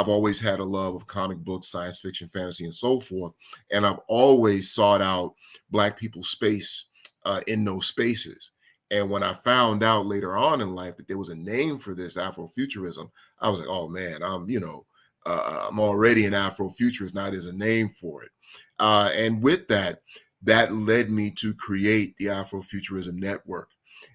I've always had a love of comic books, science fiction, fantasy, and so forth. And I've always sought out Black people's space in those spaces. And when I found out later on in life that there was a name for this, Afrofuturism, I was like, oh man, I'm already an Afrofuturist. Now there's a name for it. And with that, that led me to create the Afrofuturism Network.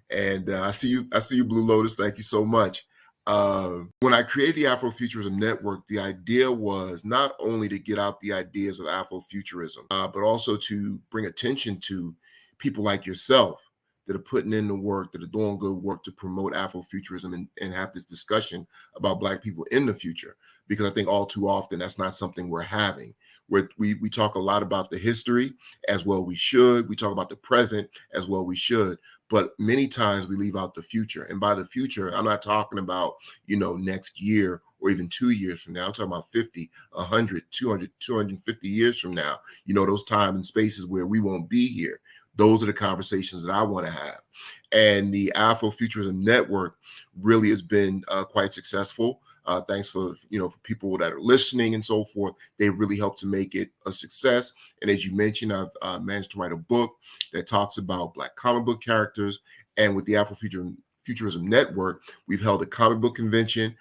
And I see you, Blue Lotus. Thank you so much. When I created the Afrofuturism Network, the idea was not only to get out the ideas of Afrofuturism, but also to bring attention to people like yourself that are putting in the work, that are doing good work to promote Afrofuturism and have this discussion about Black people in the future. Because I think all too often that's not something we're having. We talk a lot about the history, as well we should. We talk about the present, as well we should. But many times we leave out the future. And by the future, I'm not talking about, next year or even 2 years from now. I'm talking about 50, 100, 200, 250 years from now. Those time and spaces where we won't be here. Those are the conversations that I want to have. And the Afrofuturism Network really has been quite successful. Thanks for people that are listening and so forth. They really helped to make it a success. And as you mentioned, I've managed to write a book that talks about Black comic book characters. And with the Afrofuturism Network, we've held a comic book convention,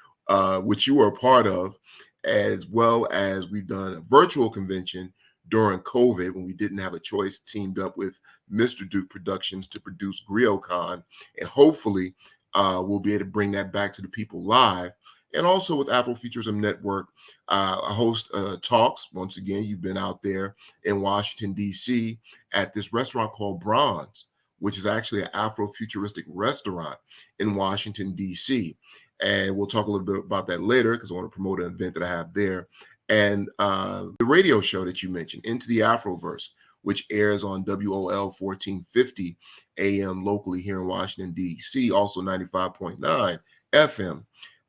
which you were a part of, as well as we've done a virtual convention during COVID when we didn't have a choice, teamed up with Mr. Duke Productions to produce GrioCon. And hopefully we'll be able to bring that back to the people live. And also with Afrofuturism Network, I host talks. Once again, you've been out there in Washington, D.C. at this restaurant called Bronze, which is actually an Afrofuturistic restaurant in Washington, D.C. And we'll talk a little bit about that later because I want to promote an event that I have there. And the radio show that you mentioned, Into the Afroverse, which airs on WOL 1450 AM locally here in Washington, D.C., also 95.9 FM.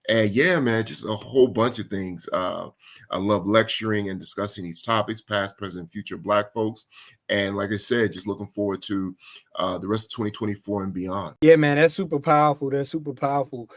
And yeah, man, just a whole bunch of things. I love lecturing and discussing these topics, past, present, future Black folks. And like I said, just looking forward to the rest of 2024 and beyond. Yeah, man, that's super powerful. That's super powerful.